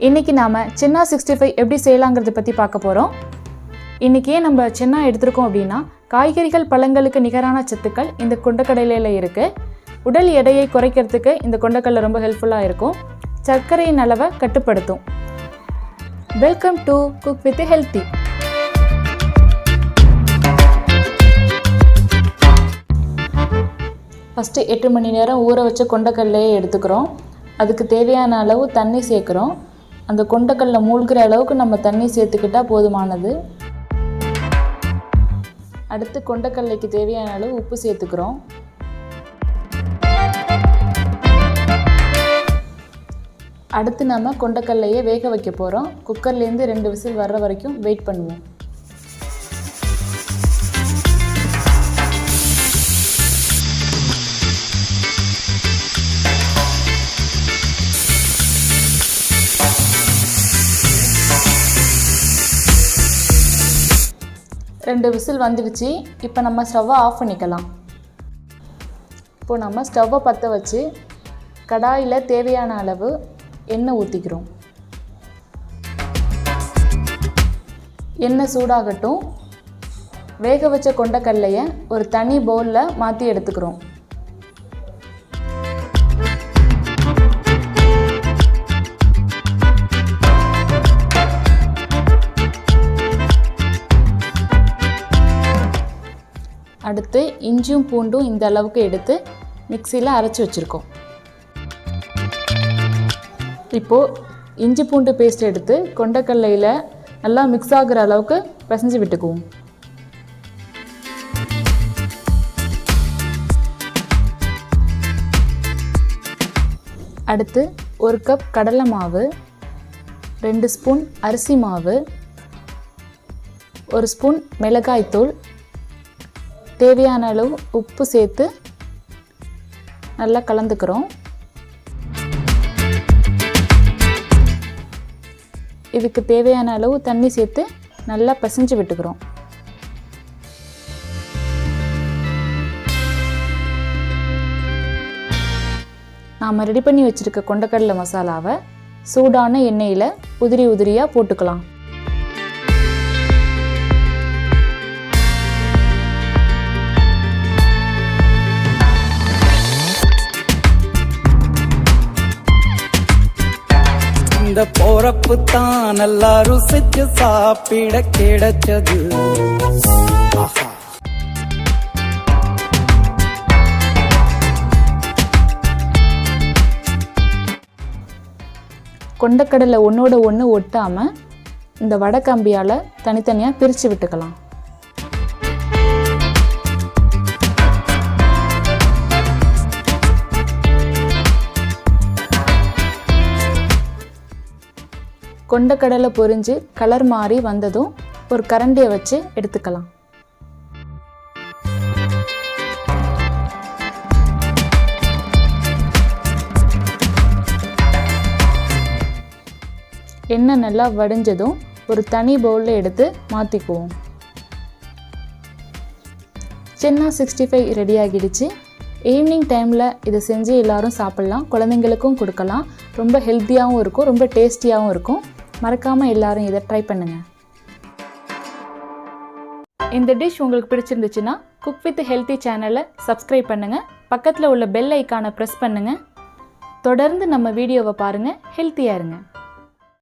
இன்றைக்கி நாம் chana 65 எப்படி செய்யலாங்கிறத பற்றி பார்க்க போகிறோம். இன்றைக்கி நம்ம chana எடுத்துருக்கோம் அப்படின்னா காய்கறிகள் பழங்களுக்கு நிகரான சத்துக்கள் இந்த கொண்டக்கடலையில் இருக்குது. உடல் எடையை குறைக்கிறதுக்கு இந்த கொண்டக்கடலை ரொம்ப ஹெல்ப்ஃபுல்லாக இருக்கும். சர்க்கரையின் அளவை கட்டுப்படுத்தும். Welcome to cook with healthy. First 8 மணி நேரம் ஊற வச்ச கொண்டக்கடலையை எடுத்துக்கிறோம். அதுக்கு தேவையான அளவு தண்ணி சேர்க்குறோம். அந்த கொண்டக்கடலை மூழ்கிற அளவுக்கு நம்ம தண்ணி சேர்த்துக்கிட்டால் போதுமானது. அடுத்து கொண்டக்கடலைக்கு தேவையான அளவு உப்பு சேர்த்துக்கிறோம். அடுத்து நம்ம கொண்டக்கடலையை வேக வைக்க போகிறோம். குக்கர்லேருந்து 2 விசில் வர்ற வரைக்கும் வெயிட் பண்ணுவோம். ரெண்டு விசில் வந்துடுச்சு. இப்போ நம்ம ஸ்டவ்வை ஆஃப் பண்ணிக்கலாம். இப்போது நம்ம ஸ்டவ்வை பற்ற வச்சு கடாயில் தேவையான அளவு எண்ணெய் ஊற்றிக்கிறோம். எண்ணெய் சூடாகட்டும். வேக வச்ச கொண்டக்கடலையை ஒரு தனி பவுலில் மாற்றி எடுத்துக்கிறோம். அடுத்து இஞ்சியும் பூண்டும் இந்த அளவுக்கு எடுத்து மிக்சியில் அரைச்சி வச்சுருக்கோம். இப்போது இஞ்சி பூண்டு பேஸ்ட் எடுத்து கொண்டக்கடலையில் நல்லா மிக்ஸ் ஆகிற அளவுக்கு பிசைஞ்சு விட்டுக்குவோம். அடுத்து 1 கப் கடலை மாவு, 2 ஸ்பூன் அரிசி மாவு, 1 ஸ்பூன் மிளகாய்த்தூள், தேவையான அளவு உப்பு சேர்த்து நல்லா கலந்துக்கிறோம். இதுக்கு தேவையான அளவு தண்ணி சேர்த்து நல்லா பிசைஞ்சு விட்டுக்கிறோம். நாம் ரெடி பண்ணி வச்சுருக்க கொண்டக்கடலை மசாலாவை சூடான எண்ணெயில் உதிரி உதிரியாக போட்டுக்கலாம். இந்த போறப்பு தான் நல்லா ருசிச்சு சாப்பிட கிடைச்சது. கொண்டக்கடலை ஒன்றோட ஒன்று ஒட்டாமல் இந்த வடைக்கம்பியால் தனித்தனியாக பிரித்து விட்டுக்கலாம். கொண்டக்கடலை பொரிஞ்சு கலர் மாறி வந்ததும் ஒரு கரண்டியை வச்சு எடுத்துக்கலாம். எண்ணெய் நல்லா வடிஞ்சதும் ஒரு தனி பவுலில் எடுத்து மாற்றிக்குவோம். chana 65 ரெடி ஆகிடுச்சு. ஈவினிங் டைமில் இதை செஞ்சு எல்லோரும் சாப்பிட்லாம். குழந்தைங்களுக்கும் கொடுக்கலாம். ரொம்ப ஹெல்த்தியாகவும் இருக்கும், ரொம்ப டேஸ்டியாகவும் இருக்கும். மறக்காமல் எல்லோரும் இதை ட்ரை பண்ணுங்கள். இந்த டிஷ் உங்களுக்கு பிடிச்சிருந்துச்சுன்னா குக் வித் ஹெல்த்தி சேனலை சப்ஸ்கிரைப் பண்ணுங்கள். பக்கத்தில் உள்ள பெல் ஐக்கானை ப்ரெஸ் பண்ணுங்கள். தொடர்ந்து நம்ம வீடியோவை பாருங்கள். ஹெல்த்தியாக இருங்க.